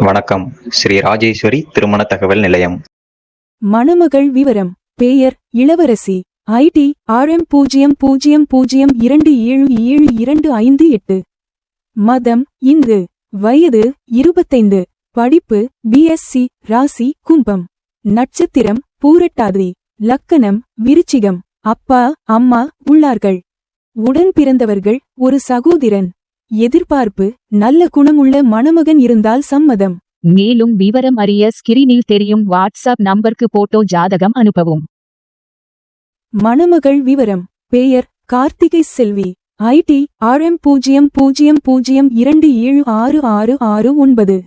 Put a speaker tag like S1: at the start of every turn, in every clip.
S1: வணக்கம். ஸ்ரீ ராஜேஸ்வரி திருமண தகவல் நிலையம்.
S2: மணமகள் விவரம்: பெயர் இளவரசி. ID RM 0002777258. மதம் இந்து. வயது 25. படிப்பு BSc. ராசி கும்பம். நட்சத்திரம் பூரட்டாதி. லக்கணம் விருச்சிகம். அப்பா அம்மா உள்ளார்கள். உடன் பிறந்தவர்கள் ஒரு சகோதரன். எதிர்பார்ப்பு: நல்ல குணமுள்ள மணமகன் இருந்தால் சம்மதம்.
S3: மேலும் விவரம் அறிய ஸ்கிரீனில் தெரியும் வாட்ஸ்அப் நம்பருக்கு போட்டோ ஜாதகம் அனுப்பவும்.
S2: மணமகள் விவரம்: பெயர் கார்த்திகை செல்வி. ID RM 0002276669.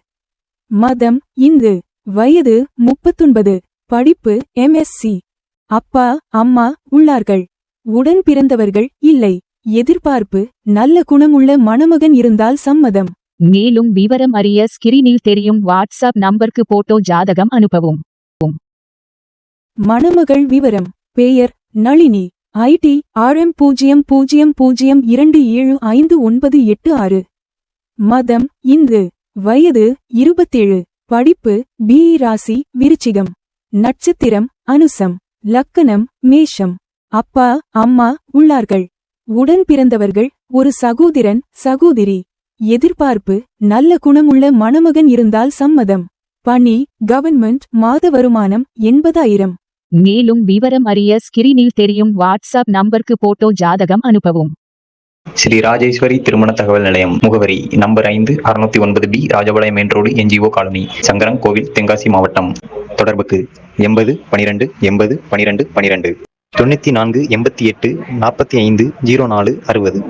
S2: மதம் இந்து. வயது 39. படிப்பு MSc. அப்பா அம்மா உள்ளார்கள். உடன் பிறந்தவர்கள் இல்லை. எதிர்பார்ப்பு: நல்ல குணமுள்ள மணமகன் இருந்தால் சம்மதம்.
S3: மேலும் விவரம் அறிய ஸ்கிரீனில் தெரியும் வாட்ஸ்அப் நம்பருக்கு போட்டோ ஜாதகம் அனுப்பவும்.
S2: மணமகள் விவரம்: பெயர் நளினி. ID RM 0002275986. மதம் இந்து. வயது 27. படிப்பு BE. ராசி விருச்சிகம். நட்சத்திரம் அனுசம். லக்கணம் மேஷம். அப்பா அம்மா உள்ளார்கள். உடன் பிறந்தவர்கள் ஒரு சகோதரன் சகோதரி. எதிர்பார்ப்பு: நல்ல குணமுள்ள மணமகன் இருந்தால் சம்மதம். பணி கவர்மெண்ட். மாத வருமானம் 80,000.
S3: மேலும் விவரம் அறிய ஸ்கிரீனில் தெரியும் வாட்ஸ்அப் நம்பருக்கு போட்டோ ஜாதகம் அனுப்பவும்.
S1: ஸ்ரீ ராஜேஸ்வரி திருமண தகவல் நிலையம். முகவரி: number 5, 609B, Rajapalayam main road, NGO colony, Sankaran கோவில், தென்காசி மாவட்டம். தொடர்புக்கு 80 12 80 12 12, 94 88 45 04 60.